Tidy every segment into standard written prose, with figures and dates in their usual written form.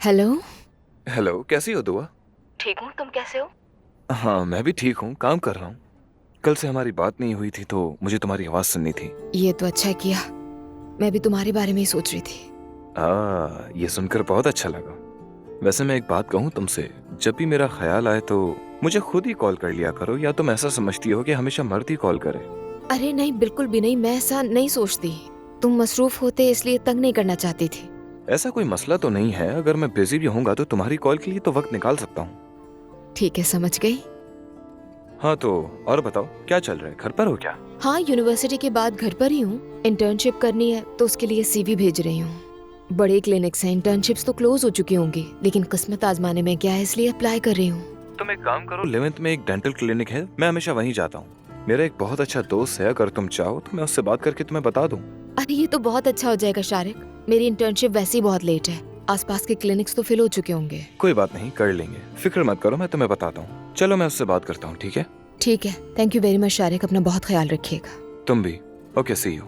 Hello. Hello, कैसी हो दुआ? ठीक हूँ, तुम कैसे हो? हाँ, मैं भी ठीक हूँ, काम कर रहा हूँ। कल से हमारी बात नहीं हुई थी तो मुझे तुम्हारी आवाज़ सुननी थी। ये तो अच्छा किया। मैं भी तुम्हारे बारे में ही सोच रही थी। ये सुनकर बहुत अच्छा लगा। वैसे मैं एक बात कहूँ तुमसे, जब भी मेरा ख्याल आए तो मुझे खुद ही कॉल कर लिया करो, या तुम ऐसा समझती हो कि हमेशा मर्द ही कॉल करे? अरे नहीं, बिल्कुल भी नहीं, मैं ऐसा नहीं सोचती। तुम मसरूफ होते इसलिए तंग नहीं करना चाहती थी। ऐसा कोई मसला तो नहीं है, अगर मैं बिजी भी होऊंगा तो तुम्हारी कॉल के लिए तो वक्त निकाल सकता हूँ। ठीक है, समझ गई। हाँ तो और बताओ, क्या चल रहा है, घर पर हो क्या? हाँ, यूनिवर्सिटी के बाद घर पर ही हूँ। इंटर्नशिप करनी है तो उसके लिए सीवी भेज रही हूँ। बड़े क्लिनिक्स हैं, इंटर्नशिप्स तो क्लोज हो चुकी होंगी, लेकिन किस्मत आजमाने में क्या है, इसलिए अप्लाई कर रही हूँ। तुम एक काम करो, 11th में एक डेंटल क्लिनिक है, मैं हमेशा वहीं जाता हूँ। मेरा एक बहुत अच्छा दोस्त है, अगर तुम चाहो तो मैं उससे बात करके तुम्हें बता दूँ। अरे ये तो बहुत अच्छा हो जाएगा शारिक। मेरी इंटर्नशिप वैसे ही बहुत लेट है। आसपास के क्लिनिक्स तो फिल हो चुके होंगे। कोई बात नहीं, कर लेंगे, फिक्र मत करो, मैं तुम्हें बताता हूँ। चलो मैं उससे बात करता हूँ, ठीक है? ठीक है, thank you very much Shariq, अपना बहुत ख्याल रखिएगा। तुम भी। Okay, see you.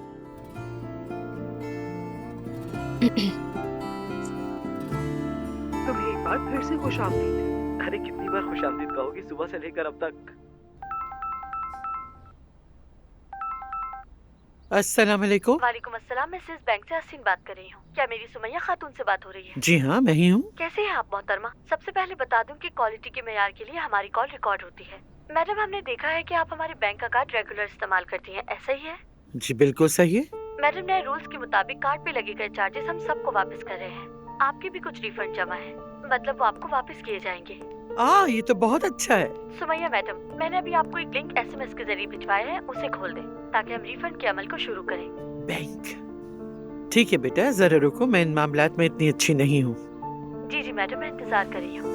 तुम्हें एक बार फिर से खुशामदीद। अरे कितनी बार खुशामदीद कहोगी सुबह से लेकर अब तक। अस्सलाम वालेकुम। वालेकुम अस्सलाम। मैं सिस बैंक से हसीन बात कर रही हूँ। क्या मेरी सुमैया खातून से बात हो रही है? जी हाँ, मैं ही हूँ। कैसे हैं आप मोहतरमा? सबसे पहले बता दूं कि क्वालिटी के मेयार के लिए हमारी कॉल रिकॉर्ड होती है। मैडम, हमने देखा है कि आप हमारे बैंक का कार्ड रेगुलर इस्तेमाल करती हैं, ऐसा ही है? जी बिल्कुल सही है। मैडम, नए रूल्स के मुताबिक कार्ड पे लगे गए चार्जेस हम सबको वापस कर रहे हैं। आपके भी कुछ रिफंड जमा है, मतलब वो आपको वापस किए जाएंगे। ये तो बहुत अच्छा है। सुमैया मैडम, मैंने अभी आपको एक लिंक SMS के जरिए भिजवाया है, उसे खोल दें ताकि हम रिफंड के अमल को शुरू करें। बैंक। ठीक है बेटा, जरा रुको, मैं इन मामलात में इतनी अच्छी नहीं हूँ। जी जी मैडम, मैं इंतजार कर रही हूँ।